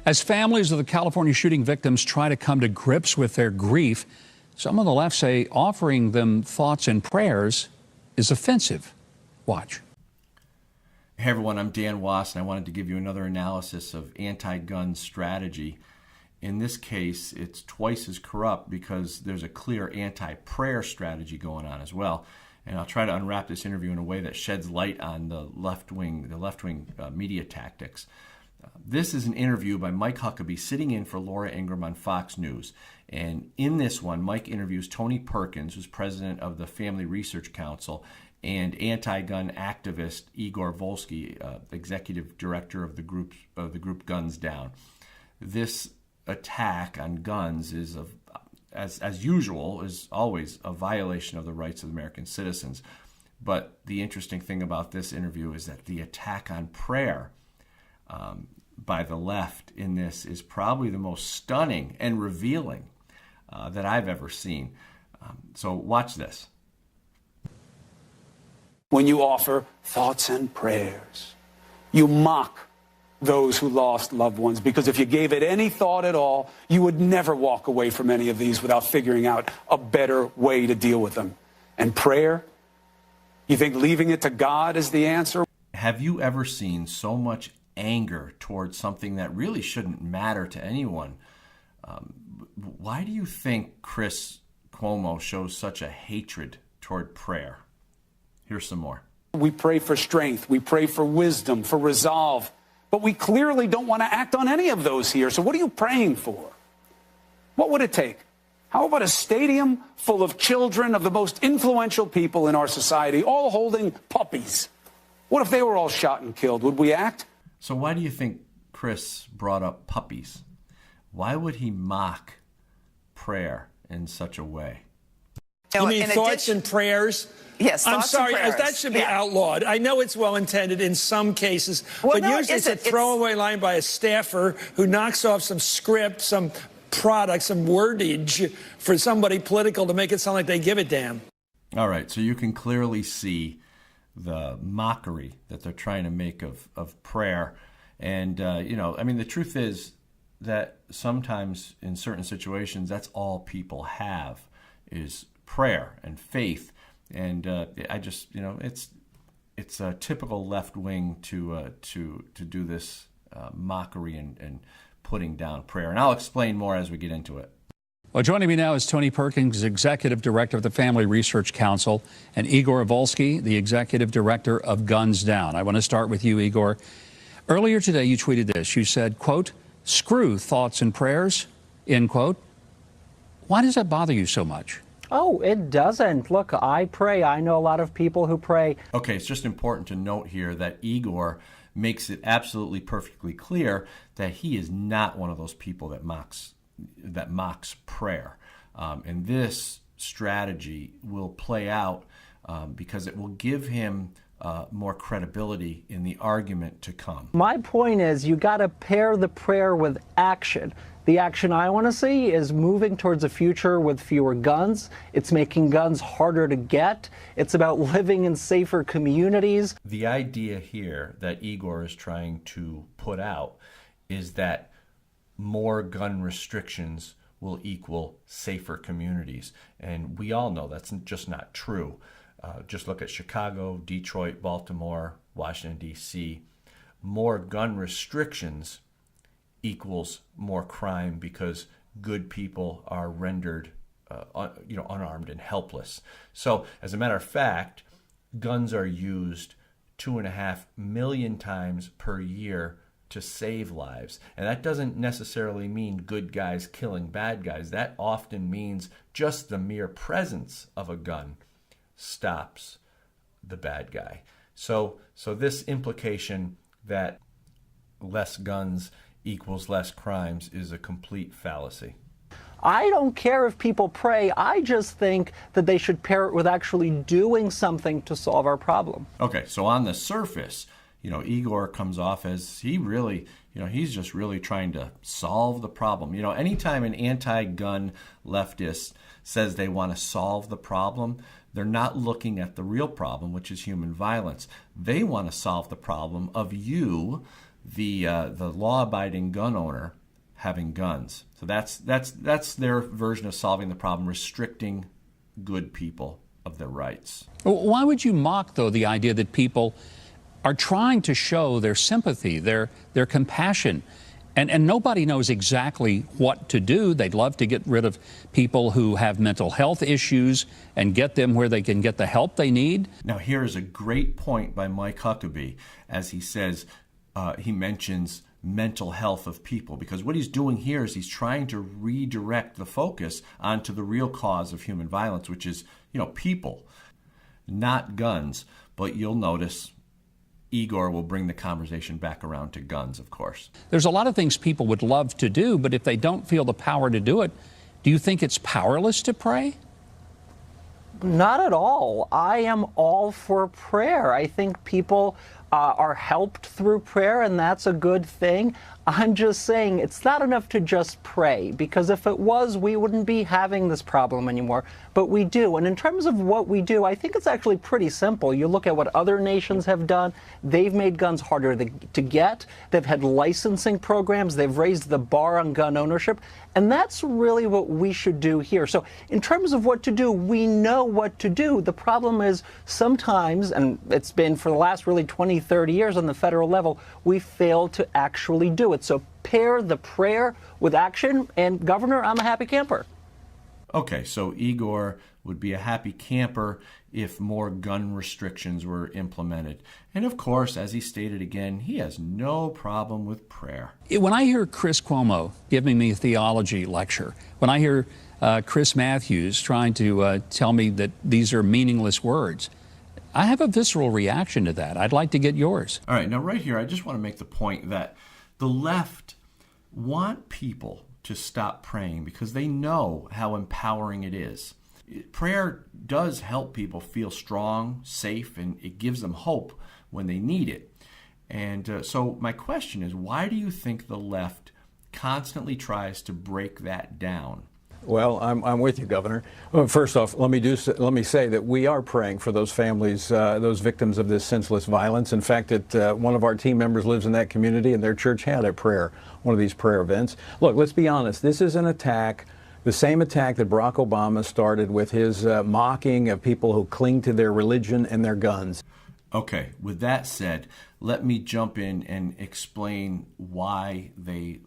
As families of the California shooting victims try to come to grips with their grief, some on the left say offering them thoughts and prayers is offensive. Watch. Hey everyone, I'm Dan Wos, and I wanted to give you another analysis of anti-gun strategy. In this case, it's twice as corrupt because there's a clear anti-prayer strategy going on as well. And I'll try to unwrap this interview in a way that sheds light on the left-wing media tactics. This is an interview by Mike Huckabee sitting in for Laura Ingraham on Fox News. And in this one, Mike interviews Tony Perkins, who's president of the Family Research Council, and anti-gun activist Igor Volsky, executive director of the group Guns Down. This attack on guns is, as usual, is always a violation of the rights of American citizens. But the interesting thing about this interview is that the attack on prayer by the left in this is probably the most stunning and revealing that I've ever seen. So watch this. When you offer thoughts and prayers, you mock those who lost loved ones, because if you gave it any thought at all, you would never walk away from any of these without figuring out a better way to deal with them. And prayer, you think leaving it to God is the answer? Have you ever seen so much anger towards something that really shouldn't matter to anyone? Why do you think Chris Cuomo shows such a hatred toward prayer? Here's some more. We pray for strength, we pray for wisdom, for resolve, but we clearly don't want to act on any of those here. So what are you praying for? What would it take? How about a stadium full of children of the most influential people in our society, all holding puppies? What if they were all shot and killed? Would we act? So why do you think Chris brought up puppies? Why would he mock prayer in such a way? You mean thoughts and prayers? Yes, I'm sorry, that should be outlawed. I know it's well-intended in some cases, but usually it's a throwaway line by a staffer who knocks off some script, some product, some wordage for somebody political to make it sound like they give a damn. All right, so you can clearly see the mockery that they're trying to make of prayer. And, the truth is that sometimes in certain situations, that's all people have is prayer and faith. And it's a typical left wing to do this mockery and putting down prayer. And I'll explain more as we get into it. Well, joining me now is Tony Perkins, executive director of the Family Research Council, and Igor Volsky, the executive director of Guns Down. I want to start with you, Igor. Earlier today, you tweeted this. You said, quote, "Screw thoughts and prayers," end quote. Why does that bother you so much? Oh, it doesn't. Look, I pray. I know a lot of people who pray. Okay, it's just important to note here that Igor makes it absolutely perfectly clear that he is not one of those people that mocks prayer. And this strategy will play out because it will give him more credibility in the argument to come. My point is you got to pair the prayer with action. The action I want to see is moving towards a future with fewer guns. It's making guns harder to get. It's about living in safer communities. The idea here that Igor is trying to put out is that more gun restrictions will equal safer communities. And we all know that's just not true. Just look at Chicago, Detroit, Baltimore, Washington, D.C. More gun restrictions equals more crime because good people are rendered unarmed and helpless. So as a matter of fact, guns are used 2.5 million times per year to save lives. And that doesn't necessarily mean good guys killing bad guys. That often means just the mere presence of a gun stops the bad guy. So this implication that less guns equals less crimes is a complete fallacy. I don't care if people pray. I just think that they should pair it with actually doing something to solve our problem. Okay, so on the surface, Igor comes off as he's just really trying to solve the problem. Anytime an anti-gun leftist says they want to solve the problem, they're not looking at the real problem, which is human violence. They want to solve the problem of you, the law-abiding gun owner having guns. So that's their version of solving the problem, restricting good people of their rights. Why would you mock, though, the idea that people are trying to show their sympathy, their compassion, and nobody knows exactly what to do? They'd love to get rid of people who have mental health issues and get them where they can get the help they need. Now, here is a great point by Mike Huckabee, as he says, he mentions mental health of people, because what he's doing here is he's trying to redirect the focus onto the real cause of human violence, which is, people, not guns. But you'll notice Igor will bring the conversation back around to guns, of course. There's a lot of things people would love to do, but if they don't feel the power to do it, do you think it's powerless to pray? Not at all. I am all for prayer. I think people are helped through prayer, and that's a good thing. I'm just saying it's not enough to just pray, because if it was, we wouldn't be having this problem anymore. But we do. And in terms of what we do, I think it's actually pretty simple. You look at what other nations have done. They've made guns harder to get. They've had licensing programs. They've raised the bar on gun ownership. And that's really what we should do here. So in terms of what to do, we know what to do. The problem is sometimes, and it's been for the last really 20, 30 years on the federal level, we fail to actually do it. So pair the prayer with action, and Governor, I'm a happy camper. Okay, so Igor would be a happy camper if more gun restrictions were implemented. And of course, as he stated again, he has no problem with prayer. When I hear Chris Cuomo giving me a theology lecture, when I hear Chris Matthews trying to tell me that these are meaningless words, I have a visceral reaction to that. I'd like to get yours. All right, now right here, I just want to make the point that the left want people to stop praying because they know how empowering it is. Prayer does help people feel strong, safe, and it gives them hope when they need it. And so my question is, why do you think the left constantly tries to break that down? Well, I'm with you, Governor. Well, first off, let me say that we are praying for those families, those victims of this senseless violence. In fact, one of our team members lives in that community, and their church had a prayer, one of these prayer events. Look, let's be honest. This is an attack, the same attack that Barack Obama started with his mocking of people who cling to their religion and their guns. Okay, with that said, let me jump in and explain why the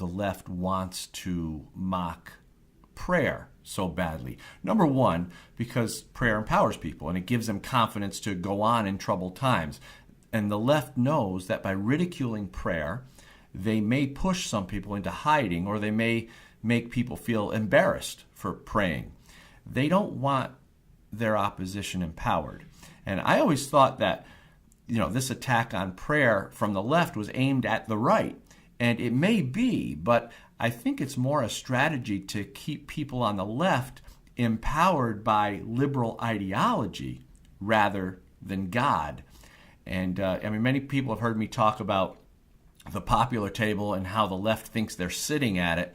left wants to mock prayer so badly. Number one, because prayer empowers people and it gives them confidence to go on in troubled times. And the left knows that by ridiculing prayer, they may push some people into hiding, or they may make people feel embarrassed for praying. They don't want their opposition empowered. And I always thought that, this attack on prayer from the left was aimed at the right. And it may be, but I think it's more a strategy to keep people on the left empowered by liberal ideology rather than God. And many people have heard me talk about the popular table and how the left thinks they're sitting at it,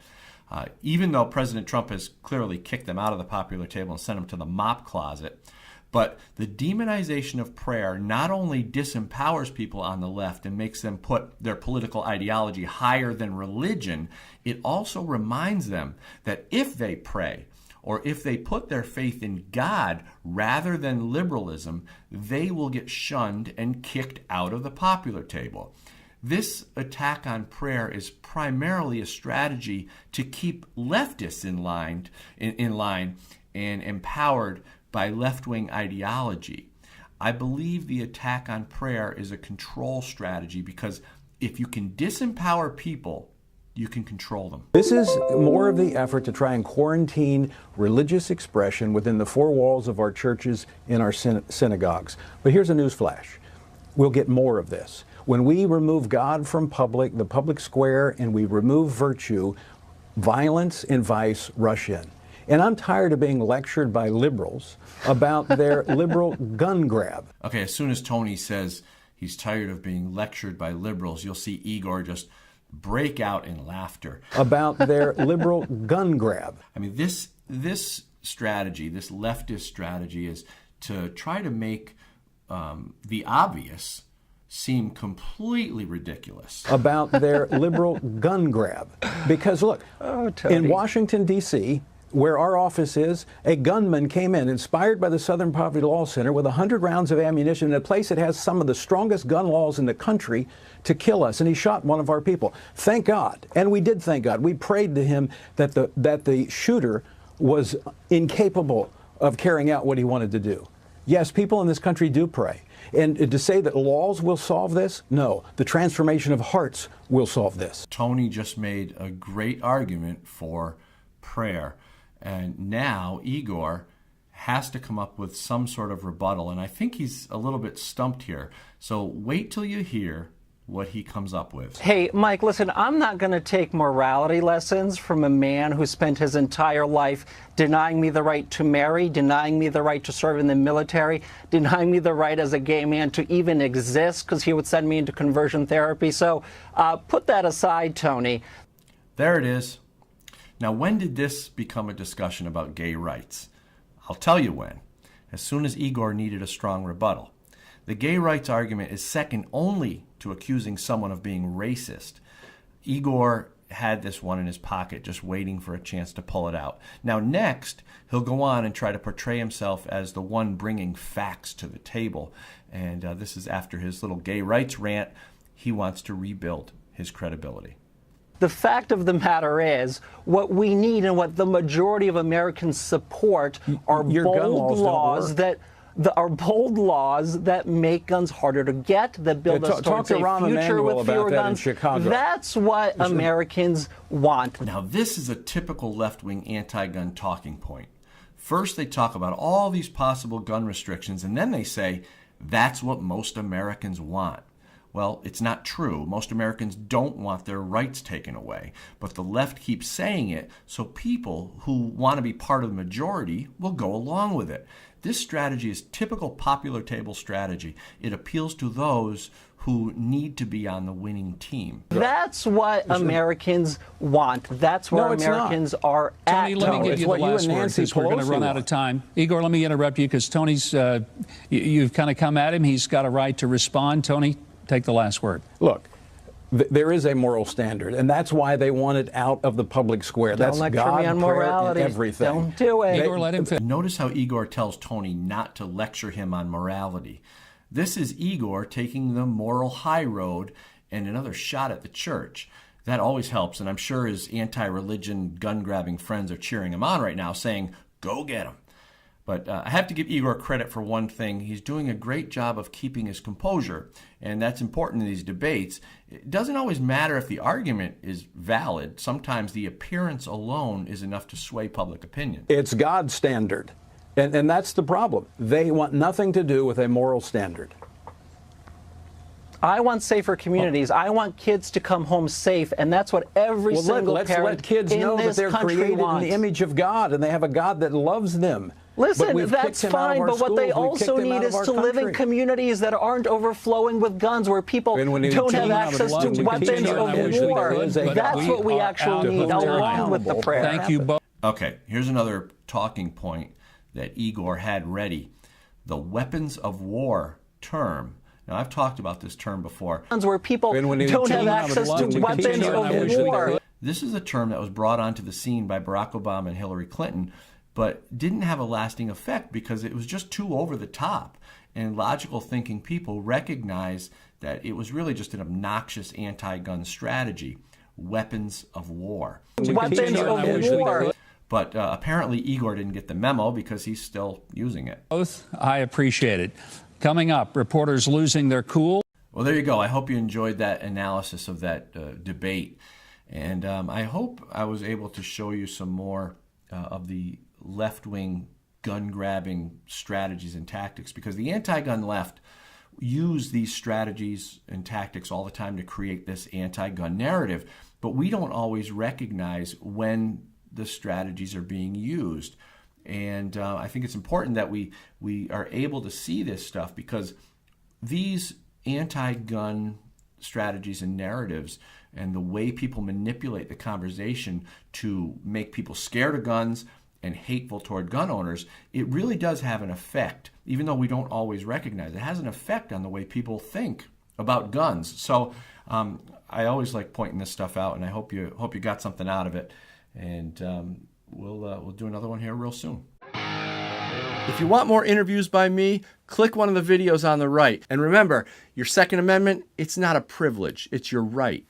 even though President Trump has clearly kicked them out of the popular table and sent them to the mop closet. But the demonization of prayer not only disempowers people on the left and makes them put their political ideology higher than religion, it also reminds them that if they pray, or if they put their faith in God rather than liberalism, they will get shunned and kicked out of the popular table. This attack on prayer is primarily a strategy to keep leftists in line and empowered by left-wing ideology. I believe the attack on prayer is a control strategy, because if you can disempower people, you can control them. This is more of the effort to try and quarantine religious expression within the four walls of our churches and our synagogues. But here's a news flash. We'll get more of this. When we remove God from the public square, and we remove virtue, violence and vice rush in. And I'm tired of being lectured by liberals about their liberal gun grab. Okay, as soon as Tony says he's tired of being lectured by liberals, you'll see Igor just break out in laughter. About their liberal gun grab. I mean, this strategy, this leftist strategy, is to try to make the obvious seem completely ridiculous. About their liberal gun grab. Because look, in Washington, D.C., where our office is, a gunman came in, inspired by the Southern Poverty Law Center, with 100 rounds of ammunition in a place that has some of the strongest gun laws in the country, to kill us. And he shot one of our people. Thank God. And we did thank God. We prayed to him that the shooter was incapable of carrying out what he wanted to do. Yes, people in this country do pray. And to say that laws will solve this, no. The transformation of hearts will solve this. Tony just made a great argument for prayer. And now Igor has to come up with some sort of rebuttal. And I think he's a little bit stumped here. So wait till you hear what he comes up with. Hey, Mike, listen, I'm not going to take morality lessons from a man who spent his entire life denying me the right to marry, denying me the right to serve in the military, denying me the right as a gay man to even exist because he would send me into conversion therapy. So put that aside, Tony. There it is. Now, when did this become a discussion about gay rights? I'll tell you when. As soon as Igor needed a strong rebuttal. The gay rights argument is second only to accusing someone of being racist. Igor had this one in his pocket, just waiting for a chance to pull it out. Now, next, he'll go on and try to portray himself as the one bringing facts to the table. And this is after his little gay rights rant. He wants to rebuild his credibility. The fact of the matter is, what we need and what the majority of Americans support are bold laws that make guns harder to get, that build us towards a future with fewer guns. That's what Americans want. Now, this is a typical left-wing anti-gun talking point. First, they talk about all these possible gun restrictions, and then they say, that's what most Americans want. Well, it's not true. Most Americans don't want their rights taken away. But the left keeps saying it, so people who want to be part of the majority will go along with it. This strategy is typical popular table strategy. It appeals to those who need to be on the winning team. That's what Americans want. That's where Americans are at. Tony, let me give you the last word because we're going to run out of time. Igor, let me interrupt you because Tony's, you've kind of come at him. He's got a right to respond. Tony, take the last word. Look, there is a moral standard, and that's why they want it out of the public square. Don't that's God, me on morality. And everything. Don't do it. Igor, let him finish. Notice how Igor tells Tony not to lecture him on morality. This is Igor taking the moral high road and another shot at the church. That always helps, and I'm sure his anti-religion, gun-grabbing friends are cheering him on right now, saying, go get him. But I have to give Igor credit for one thing. He's doing a great job of keeping his composure, and that's important in these debates. It doesn't always matter if the argument is valid. Sometimes the appearance alone is enough to sway public opinion. It's God's standard, and that's the problem. They want nothing to do with a moral standard. I want safer communities. I want kids to come home safe, and that's what every single let's parent let kids in know this that they're country created wants. in the image of God, and they have a God that loves them. Listen, that's fine, but what they also need is to live in communities that aren't overflowing with guns, where people don't have access to weapons of war. That's what we actually need, along with the prayer. Thank you both. Okay, here's another talking point that Igor had ready. The weapons of war term. Now, I've talked about this term before. Where people don't have access to weapons of war. This is a term that was brought onto the scene by Barack Obama and Hillary Clinton, but didn't have a lasting effect because it was just too over the top. And logical thinking people recognized that it was really just an obnoxious anti-gun strategy. Weapons of war. Weapons of war. But apparently Igor didn't get the memo because he's still using it. Both, I appreciate it. Coming up, reporters losing their cool. Well, there you go. I hope you enjoyed that analysis of that debate. And I hope I was able to show you some more of the left-wing gun-grabbing strategies and tactics, because the anti-gun left use these strategies and tactics all the time to create this anti-gun narrative. But we don't always recognize when the strategies are being used. And I think it's important that we are able to see this stuff, because these anti-gun strategies and narratives and the way people manipulate the conversation to make people scared of guns and hateful toward gun owners, it really does have an effect, even though we don't always recognize it. It has an effect on the way people think about guns. So I always like pointing this stuff out, and I hope you got something out of it. And we'll do another one here real soon. If you want more interviews by me, click one of the videos on the right. And remember, your Second Amendment, it's not a privilege, it's your right.